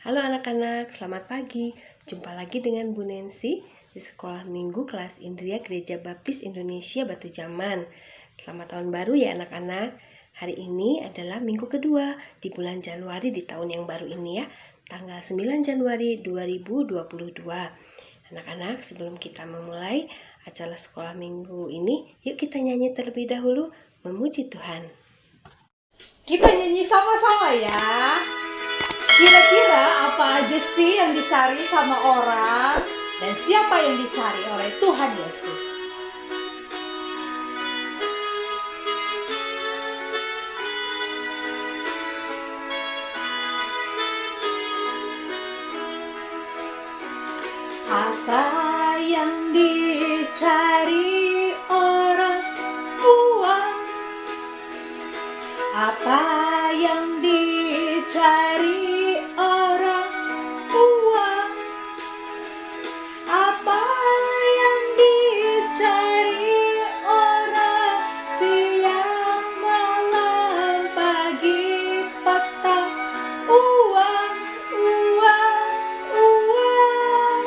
Halo anak-anak, selamat pagi. Jumpa lagi dengan Bu Nancy di Sekolah Minggu Kelas Indria Gereja Baptis Indonesia Batu Jaman. Selamat tahun baru ya anak-anak. Hari ini adalah minggu kedua di bulan Januari di tahun yang baru ini ya, tanggal 9 Januari 2022. Anak-anak, sebelum kita memulai acara sekolah minggu ini, yuk kita nyanyi terlebih dahulu memuji Tuhan. Kita nyanyi sama-sama ya. Kira-kira apa aja sih yang dicari sama orang dan siapa yang dicari oleh Tuhan Yesus? Apa yang dicari orang? Uang. Apa yang dicari orang? Uang. Apa yang dicari orang? Siang, malam, pagi, petang. Uang, uang, uang.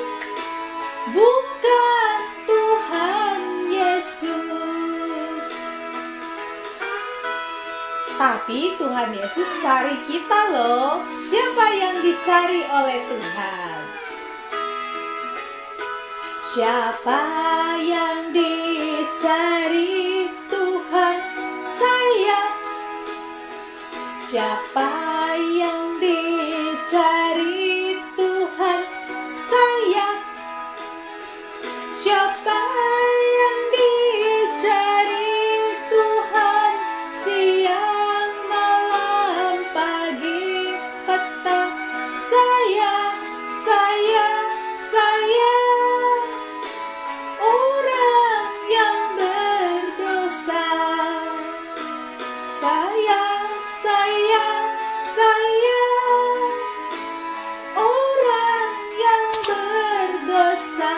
Bukan Tuhan Yesus. Tapi Tuhan Yesus cari kita loh. Siapa yang dicari oleh Tuhan? Siapa yang dicari Tuhan? Saya. Siapa yang dicari Tuhan? Saya. Siapa yang dicari Tuhan? Siang, malam, pagi, petang. Saya. Orang yang berdosa. Saya. Orang yang berdosa.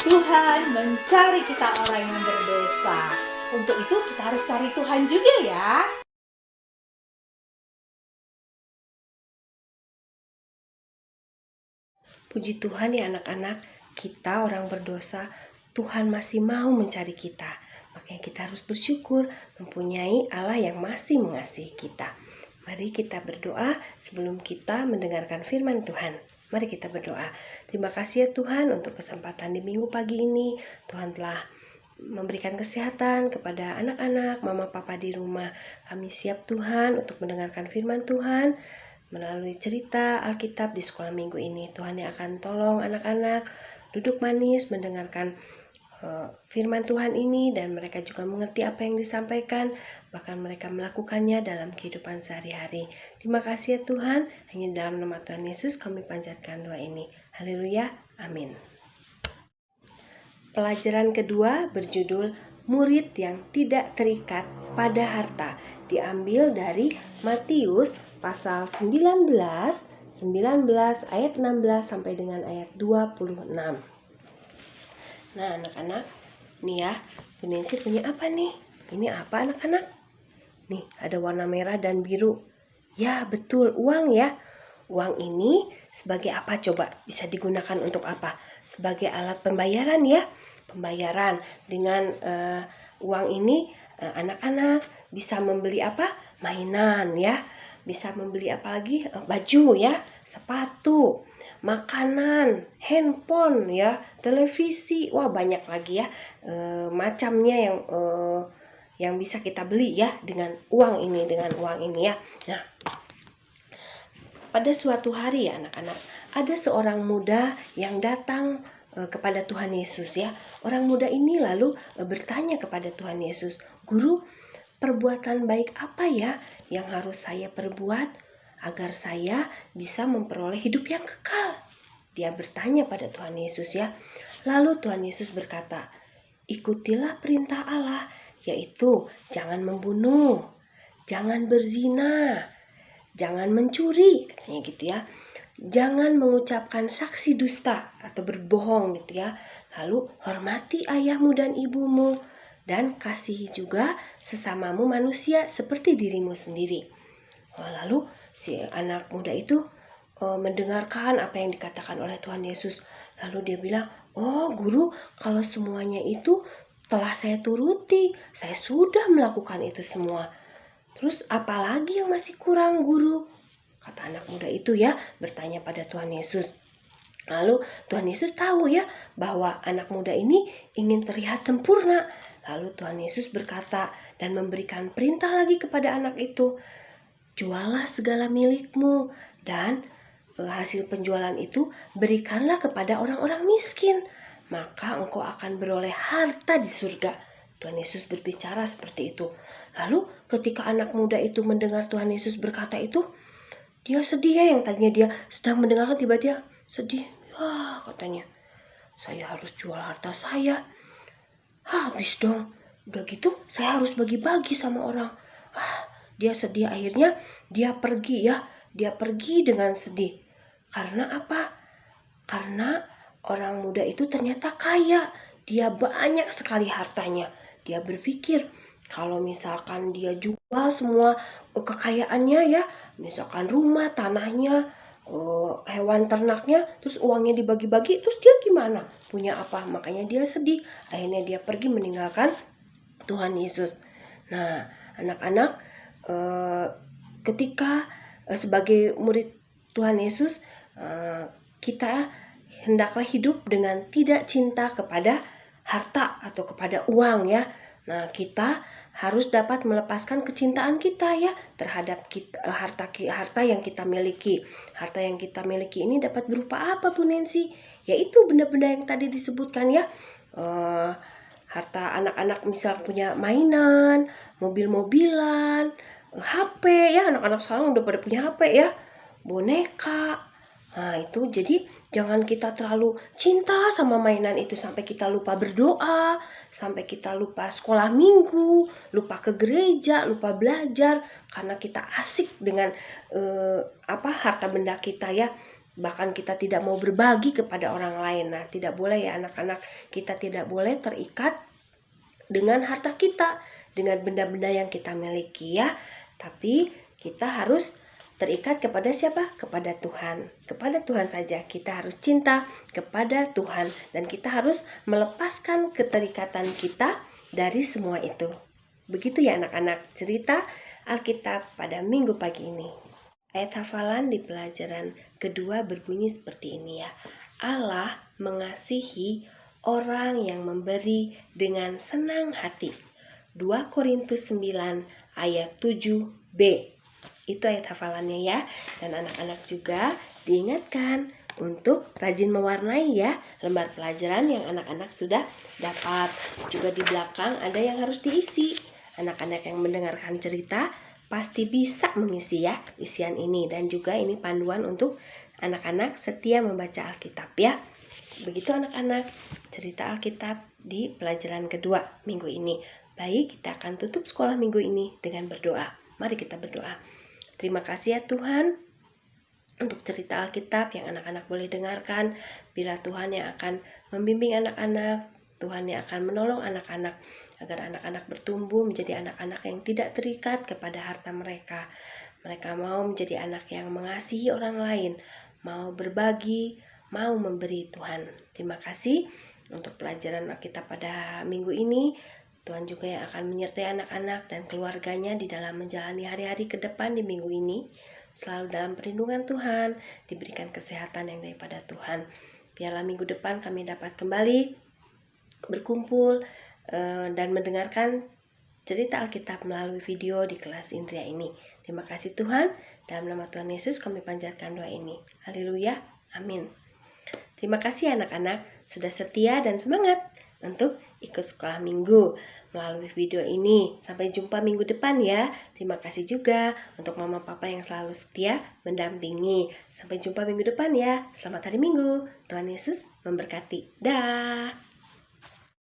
Tuhan mencari kita orang yang berdosa. Untuk itu kita harus cari Tuhan juga ya. Puji Tuhan ya anak-anak, kita orang berdosa, Tuhan masih mau mencari kita. Makanya kita harus bersyukur mempunyai Allah yang masih mengasihi kita. Mari kita berdoa sebelum kita mendengarkan firman Tuhan. Mari kita berdoa. Terima kasih ya Tuhan untuk kesempatan di minggu pagi ini. Tuhan telah memberikan kesehatan kepada anak-anak, mama papa di rumah. Kami siap Tuhan untuk mendengarkan firman Tuhan melalui cerita Alkitab di sekolah minggu ini. Tuhan yang akan tolong anak-anak duduk manis mendengarkan firman Tuhan ini, dan mereka juga mengerti apa yang disampaikan, bahkan mereka melakukannya dalam kehidupan sehari-hari. Terima kasih ya Tuhan, hanya dalam nama Tuhan Yesus kami panjatkan doa ini. Haleluya, amin. Pelajaran kedua berjudul Murid yang Tidak Terikat pada Harta, diambil dari Matius pasal 19 ayat 16 sampai dengan ayat 26. Nah anak-anak, nih ya, Bu Nancy punya apa nih? Ini apa anak-anak? Nih, ada warna merah dan biru. Ya, betul, uang ya. Uang ini sebagai apa coba? Bisa digunakan untuk apa? Sebagai alat pembayaran ya. Pembayaran dengan uang ini anak-anak bisa membeli apa? Mainan ya. Bisa membeli apa lagi? Baju ya, sepatu, makanan, handphone ya, televisi. Wah, banyak lagi ya macamnya yang bisa kita beli ya dengan uang ini ya. Nah, pada suatu hari ya anak-anak, ada seorang muda yang datang kepada Tuhan Yesus ya. Orang muda ini lalu bertanya kepada Tuhan Yesus, "Guru, perbuatan baik apa ya yang harus saya perbuat agar saya bisa memperoleh hidup yang kekal?" Dia bertanya pada Tuhan Yesus ya. Lalu Tuhan Yesus berkata, "Ikutilah perintah Allah, yaitu jangan membunuh, jangan berzina, jangan mencuri," katanya gitu ya. Jangan mengucapkan saksi dusta atau berbohong gitu ya. Lalu hormati ayahmu dan ibumu, dan kasihi juga sesamamu manusia seperti dirimu sendiri. Lalu si anak muda itu mendengarkan apa yang dikatakan oleh Tuhan Yesus. Lalu dia bilang, "Oh guru, kalau semuanya itu telah saya turuti, saya sudah melakukan itu semua. Terus apalagi yang masih kurang guru?" Kata anak muda itu ya, bertanya pada Tuhan Yesus. Lalu Tuhan Yesus tahu ya bahwa anak muda ini ingin terlihat sempurna. Lalu Tuhan Yesus berkata dan memberikan perintah lagi kepada anak itu, "Jualah segala milikmu dan hasil penjualan itu berikanlah kepada orang-orang miskin, maka engkau akan beroleh harta di surga." Tuhan Yesus berbicara seperti itu. Lalu ketika anak muda itu mendengar Tuhan Yesus berkata itu, dia sedih ya, yang tadinya dia sedang mendengarkan tiba-tiba sedih. "Wah," katanya, "saya harus jual harta saya. Habis dong. Udah gitu saya harus bagi-bagi sama orang." Dia sedih, akhirnya dia pergi ya. Dia pergi dengan sedih. Karena apa? Karena orang muda itu ternyata kaya. Dia banyak sekali hartanya. Dia berpikir kalau misalkan dia jual semua kekayaannya ya, misalkan rumah, tanahnya, hewan ternaknya, terus uangnya dibagi-bagi, terus dia gimana? Punya apa? Makanya dia sedih. Akhirnya dia pergi meninggalkan Tuhan Yesus. Nah, anak-anak, ketika sebagai murid Tuhan Yesus, kita hendaklah hidup dengan tidak cinta kepada harta atau kepada uang ya. Nah, kita harus dapat melepaskan kecintaan kita ya terhadap harta yang kita miliki. Harta yang kita miliki ini dapat berupa apa, Bu Nancy? Yaitu benda-benda yang tadi disebutkan ya. Harta anak-anak misal punya mainan, mobil-mobilan, HP ya, anak-anak sekarang udah pada punya HP ya, boneka. Nah itu jadi jangan kita terlalu cinta sama mainan itu sampai kita lupa berdoa, sampai kita lupa sekolah minggu, lupa ke gereja, lupa belajar karena kita asik dengan harta benda kita ya. Bahkan kita tidak mau berbagi kepada orang lain. Nah tidak boleh ya anak-anak, kita tidak boleh terikat dengan harta kita, dengan benda-benda yang kita miliki ya. Tapi kita harus terikat kepada siapa? Kepada Tuhan. Kepada Tuhan saja. Kita harus cinta kepada Tuhan. Dan kita harus melepaskan keterikatan kita dari semua itu. Begitu ya anak-anak cerita Alkitab pada minggu pagi ini. Ayat hafalan di pelajaran kedua berbunyi seperti ini ya. Allah mengasihi orang yang memberi dengan senang hati. 2 Korintus 9 ayat 7b. Itu ayat hafalannya ya. Dan anak-anak juga diingatkan untuk rajin mewarnai ya lembar pelajaran yang anak-anak sudah dapat. Juga di belakang ada yang harus diisi. Anak-anak yang mendengarkan cerita pasti bisa mengisi ya isian ini. Dan juga ini panduan untuk anak-anak setia membaca Alkitab ya. Begitu anak-anak cerita Alkitab di pelajaran kedua minggu ini. Baik, kita akan tutup sekolah minggu ini dengan berdoa. Mari kita berdoa. Terima kasih ya Tuhan untuk cerita Alkitab yang anak-anak boleh dengarkan. Bila Tuhan yang akan membimbing anak-anak, Tuhan yang akan menolong anak-anak agar anak-anak bertumbuh menjadi anak-anak yang tidak terikat kepada harta mereka. Mereka mau menjadi anak yang mengasihi orang lain, mau berbagi, mau memberi Tuhan. Terima kasih untuk pelajaran Alkitab pada minggu ini. Tuhan juga yang akan menyertai anak-anak dan keluarganya di dalam menjalani hari-hari ke depan di minggu ini. Selalu dalam perlindungan Tuhan, diberikan kesehatan yang daripada Tuhan. Biarlah minggu depan kami dapat kembali berkumpul dan mendengarkan cerita Alkitab melalui video di kelas Indria ini. Terima kasih Tuhan. Dalam nama Tuhan Yesus kami panjatkan doa ini. Haleluya. Amin. Terima kasih anak-anak sudah setia dan semangat untuk ikut sekolah minggu melalui video ini. Sampai jumpa minggu depan ya. Terima kasih juga untuk mama papa yang selalu setia mendampingi. Sampai jumpa minggu depan ya. Selamat hari Minggu. Tuhan Yesus memberkati. Dah.